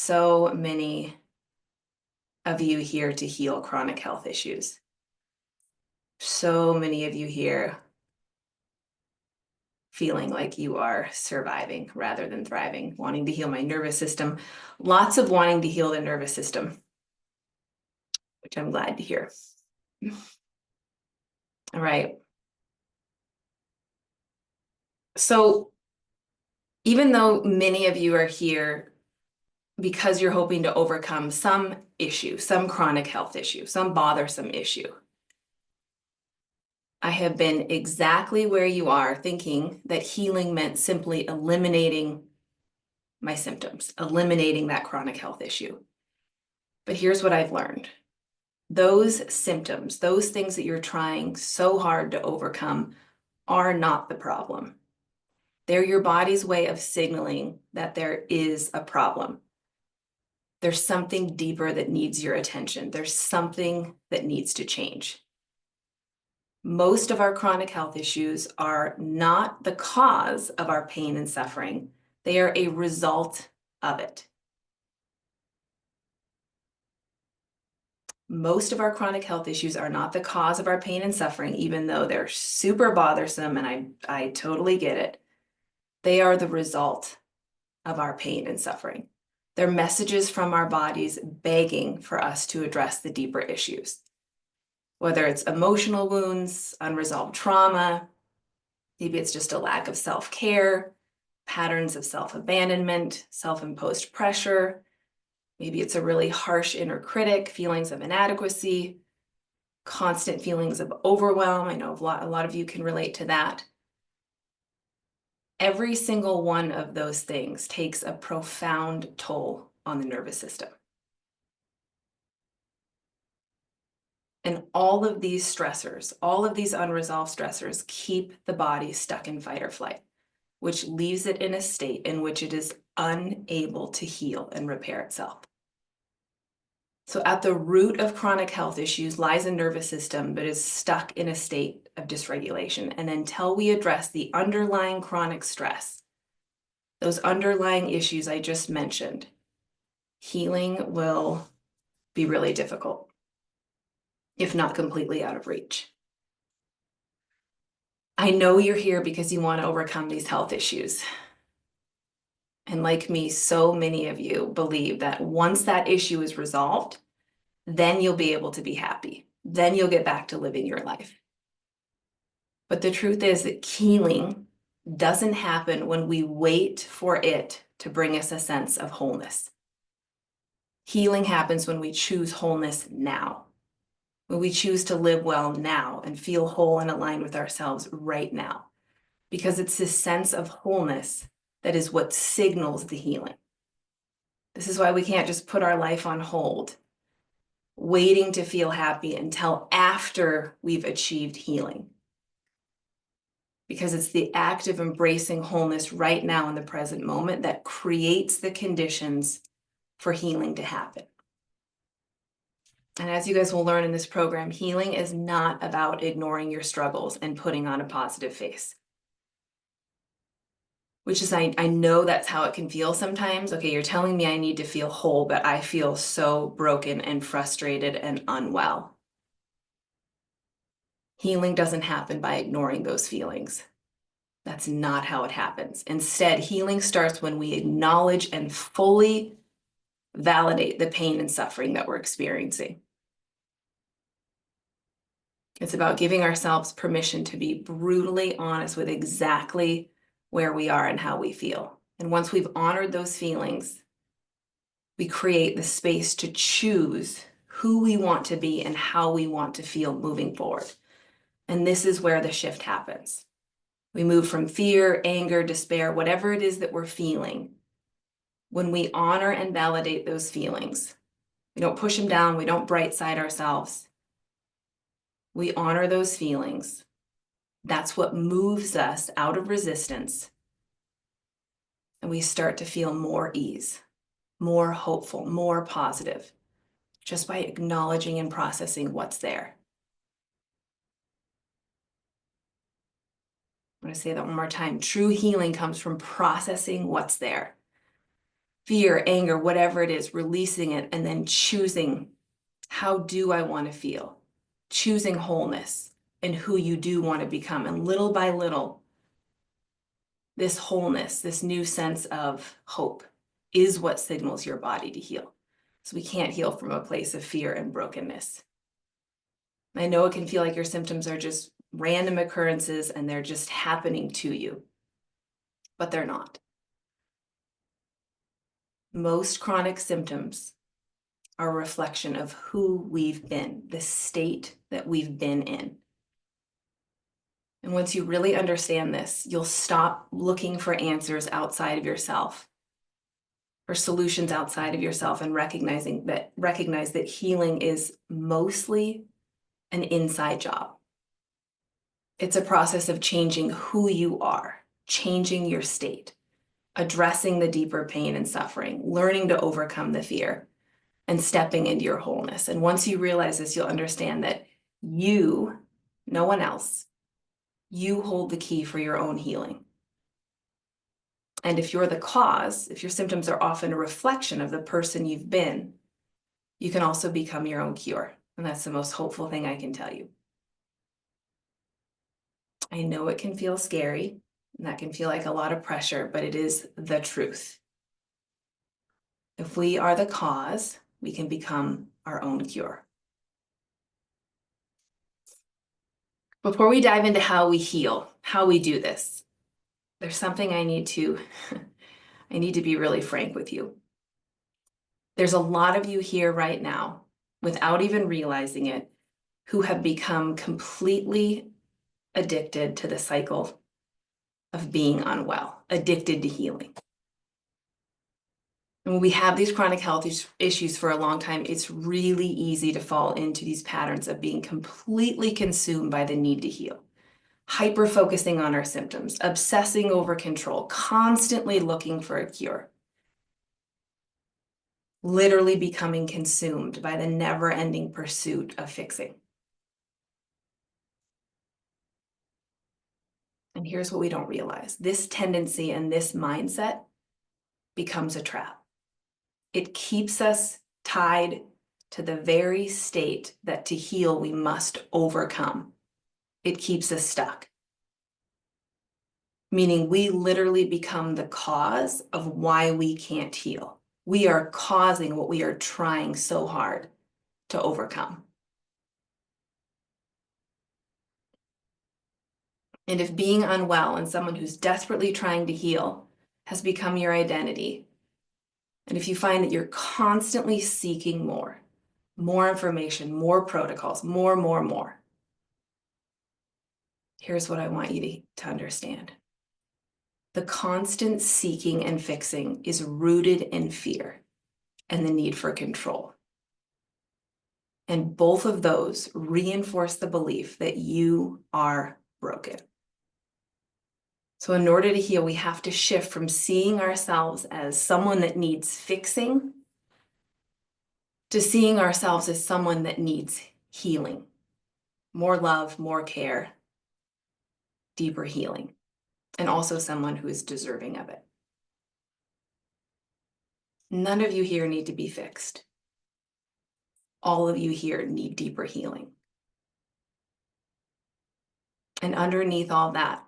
so many of you here to heal chronic health issues. So many of you here feeling like you are surviving rather than thriving, wanting to heal my nervous system. Lots of wanting to heal the nervous system, which I'm glad to hear. All right. So even though many of you are here because you're hoping to overcome some issue, some chronic health issue, some bothersome issue, I have been exactly where you are, thinking that healing meant simply eliminating my symptoms, eliminating that chronic health issue. But here's what I've learned. Those symptoms, those things that you're trying so hard to overcome, are not the problem. They're your body's way of signaling that there is a problem. There's something deeper that needs your attention. There's something that needs to change. Most of our chronic health issues are not the cause of our pain and suffering. They are a result of it. Most of our chronic health issues are not the cause of our pain and suffering, even though they're super bothersome, and I totally get it. They are the result of our pain and suffering. They're messages from our bodies begging for us to address the deeper issues. Whether it's emotional wounds, unresolved trauma, maybe it's just a lack of self-care, patterns of self-abandonment, self-imposed pressure. Maybe it's a really harsh inner critic, feelings of inadequacy, constant feelings of overwhelm. I know a lot of you can relate to that. Every single one of those things takes a profound toll on the nervous system. And all of these stressors, all of these unresolved stressors, keep the body stuck in fight or flight, which leaves it in a state in which it is unable to heal and repair itself. So at the root of chronic health issues lies a nervous system that is stuck in a state of dysregulation. And until we address the underlying chronic stress, those underlying issues I just mentioned, healing will be really difficult, if not completely out of reach. I know you're here because you want to overcome these health issues. And like me, so many of you believe that once that issue is resolved, then you'll be able to be happy. Then you'll get back to living your life. But the truth is that healing doesn't happen when we wait for it to bring us a sense of wholeness. Healing happens when we choose wholeness now, when we choose to live well now and feel whole and aligned with ourselves right now, because it's this sense of wholeness that is what signals the healing. This is why we can't just put our life on hold, waiting to feel happy until after we've achieved healing. Because it's the act of embracing wholeness right now in the present moment that creates the conditions for healing to happen. And as you guys will learn in this program, healing is not about ignoring your struggles and putting on a positive face. Which is, I know that's how it can feel sometimes. Okay, you're telling me I need to feel whole, but I feel so broken and frustrated and unwell. Healing doesn't happen by ignoring those feelings. That's not how it happens. Instead, healing starts when we acknowledge and fully validate the pain and suffering that we're experiencing. It's about giving ourselves permission to be brutally honest with exactly where we are and how we feel. And once we've honored those feelings, we create the space to choose who we want to be and how we want to feel moving forward. And this is where the shift happens. We move from fear, anger, despair, whatever it is that we're feeling. When we honor and validate those feelings, we don't push them down, we don't bright side ourselves. We honor those feelings. That's what moves us out of resistance. And we start to feel more ease, more hopeful, more positive, just by acknowledging and processing what's there. I'm going to say that one more time. True healing comes from processing what's there. fear, anger, whatever it is, releasing it, and then choosing, how do I want to feel? Choosing wholeness and who you do want to become. And little by little, this wholeness, this new sense of hope is what signals your body to heal. So we can't heal from a place of fear and brokenness. I know it can feel like your symptoms are just random occurrences and they're just happening to you, but they're not. Most chronic symptoms are a reflection of who we've been, the state that we've been in. And once you really understand this, you'll stop looking for answers outside of yourself, for solutions outside of yourself, and recognize that healing is mostly an inside job. It's a process of changing who you are, changing your state, addressing the deeper pain and suffering, learning to overcome the fear, and stepping into your wholeness. And once you realize this, you'll understand that you, no one else, you hold the key for your own healing. And if you're the cause, if your symptoms are often a reflection of the person you've been, you can also become your own cure. And that's the most hopeful thing I can tell you. I know it can feel scary, and that can feel like a lot of pressure, but it is the truth. If we are the cause, we can become our own cure. Before we dive into how we heal, how we do this, there's something I need to be really frank with you. There's a lot of you here right now, without even realizing it, who have become completely addicted to the cycle of being unwell, addicted to healing. And when we have these chronic health issues for a long time, it's really easy to fall into these patterns of being completely consumed by the need to heal, hyper-focusing on our symptoms, obsessing over control, constantly looking for a cure, literally becoming consumed by the never-ending pursuit of fixing. And here's what we don't realize. This tendency and this mindset becomes a trap. It keeps us tied to the very state that to heal we must overcome. It keeps us stuck. Meaning we literally become the cause of why we can't heal. We are causing what we are trying so hard to overcome. And if being unwell and someone who's desperately trying to heal has become your identity, and if you find that you're constantly seeking more information, more protocols, more, here's what I want you to understand. The constant seeking and fixing is rooted in fear and the need for control. And both of those reinforce the belief that you are broken. So in order to heal, we have to shift from seeing ourselves as someone that needs fixing to seeing ourselves as someone that needs healing, more love, more care, deeper healing, and also someone who is deserving of it. None of you here need to be fixed. All of you here need deeper healing. And underneath all that,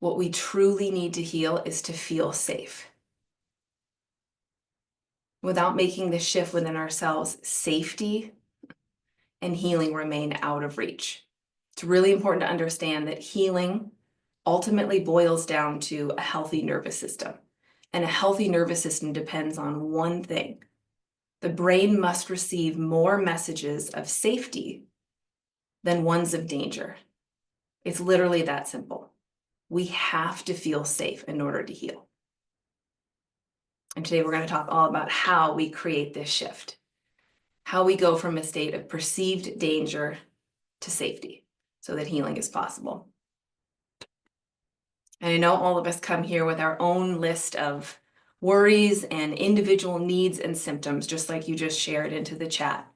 what we truly need to heal is to feel safe. Without making the shift within ourselves, safety and healing remain out of reach. It's really important to understand that healing ultimately boils down to a healthy nervous system. And a healthy nervous system depends on one thing. The brain must receive more messages of safety than ones of danger. It's literally that simple. We have to feel safe in order to heal. And today we're going to talk all about how we create this shift, how we go from a state of perceived danger to safety so that healing is possible. And I know all of us come here with our own list of worries and individual needs and symptoms, just like you just shared into the chat.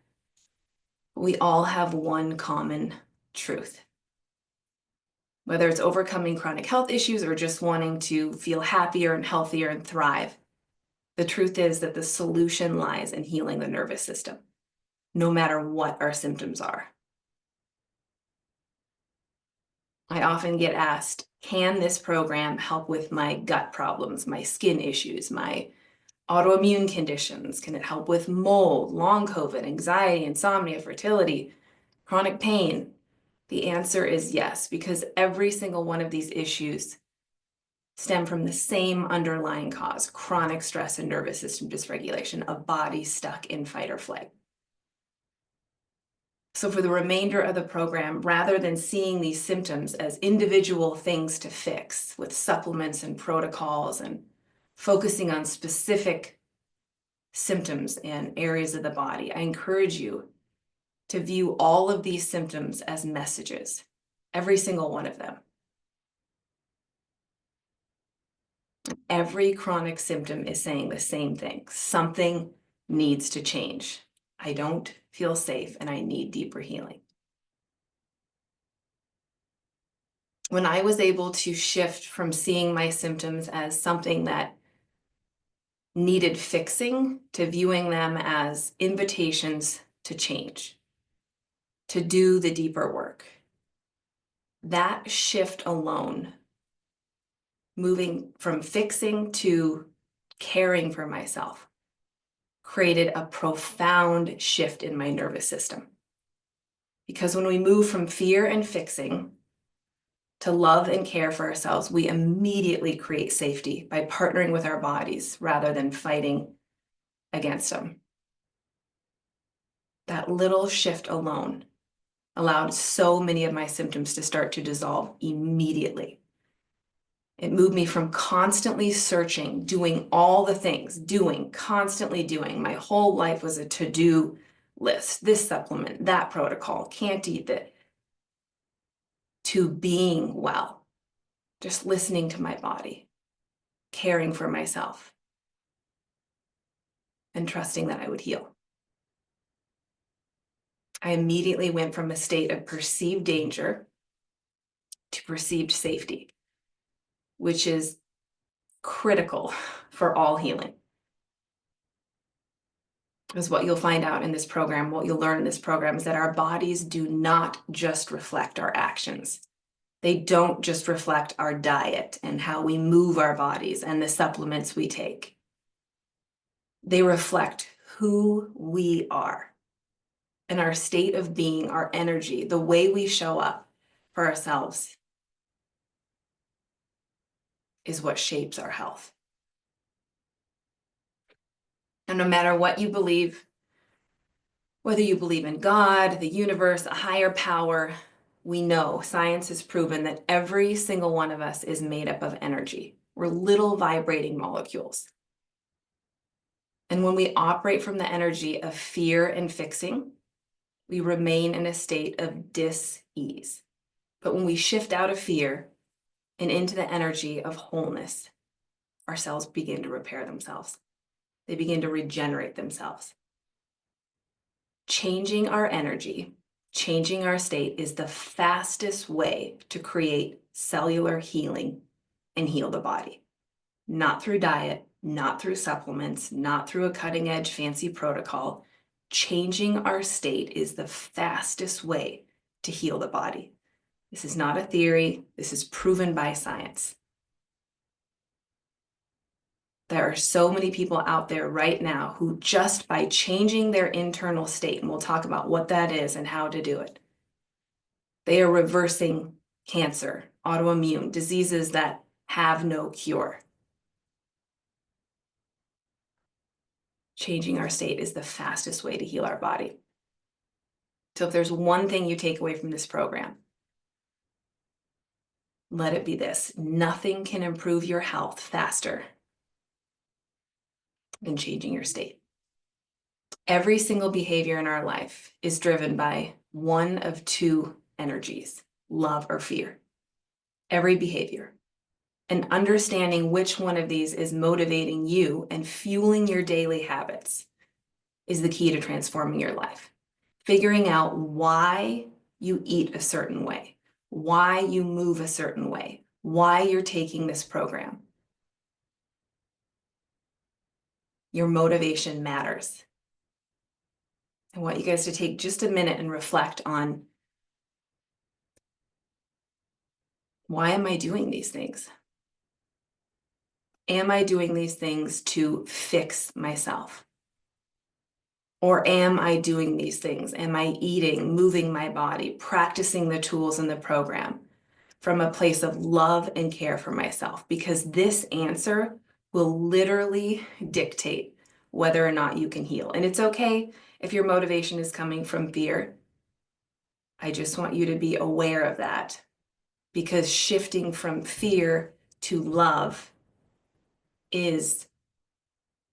We all have one common truth. Whether it's overcoming chronic health issues or just wanting to feel happier and healthier and thrive, The truth is that the solution lies in healing the nervous system, no matter what our symptoms are. I often get asked, can this program help with my gut problems, my skin issues, my autoimmune conditions? Can it help with mold, long COVID, anxiety, insomnia, fertility, chronic pain? The answer is yes, because every single one of these issues stem from the same underlying cause, chronic stress and nervous system dysregulation, a body stuck in fight or flight. So for the remainder of the program, rather than seeing these symptoms as individual things to fix with supplements and protocols and focusing on specific symptoms and areas of the body, I encourage you to view all of these symptoms as messages, every single one of them. Every chronic symptom is saying the same thing. Something needs to change. I don't feel safe and I need deeper healing. When I was able to shift from seeing my symptoms as something that needed fixing to viewing them as invitations to change, to do the deeper work, that shift alone, moving from fixing to caring for myself, created a profound shift in my nervous system. Because when we move from fear and fixing to love and care for ourselves, we immediately create safety by partnering with our bodies rather than fighting against them. That little shift alone allowed so many of my symptoms to start to dissolve immediately. It moved me from constantly searching, doing all the things, constantly doing. My whole life was a to-do list, this supplement, that protocol, can't eat that, to being well, just listening to my body, caring for myself, and trusting that I would heal. I immediately went from a state of perceived danger to perceived safety, which is critical for all healing. Because what you'll find out in this program, what you'll learn in this program is that our bodies do not just reflect our actions. They don't just reflect our diet and how we move our bodies and the supplements we take. They reflect who we are and our state of being, our energy, the way we show up for ourselves is what shapes our health. And no matter what you believe, whether you believe in God, the universe, a higher power, we know science has proven that every single one of us is made up of energy. We're little vibrating molecules. And when we operate from the energy of fear and fixing, we remain in a state of dis-ease. But when we shift out of fear and into the energy of wholeness, our cells begin to repair themselves. They begin to regenerate themselves. Changing our energy, changing our state is the fastest way to create cellular healing and heal the body. Not through diet, not through supplements, not through a cutting-edge fancy protocol. Changing our state is the fastest way to heal the body. This is not a theory. This is proven by science. There are so many people out there right now who just by changing their internal state, and we'll talk about what that is and how to do it, they are reversing cancer, autoimmune, diseases that have no cure. Changing our state is the fastest way to heal our body. So if there's one thing you take away from this program, let it be this: nothing can improve your health faster than changing your state. Every single behavior in our life is driven by one of two energies, love or fear. Every behavior. And understanding which one of these is motivating you and fueling your daily habits is the key to transforming your life. Figuring out why you eat a certain way, why you move a certain way, why you're taking this program. Your motivation matters. I want you guys to take just a minute and reflect on, why am I doing these things? Am I doing these things to fix myself? Or am I doing these things? Am I eating, moving my body, practicing the tools in the program from a place of love and care for myself? Because this answer will literally dictate whether or not you can heal. And it's okay if your motivation is coming from fear. I just want you to be aware of that, because shifting from fear to love is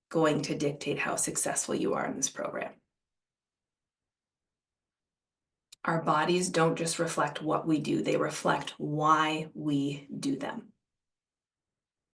going to dictate how successful you are in this program. Our bodies don't just reflect what we do, they reflect why we do them.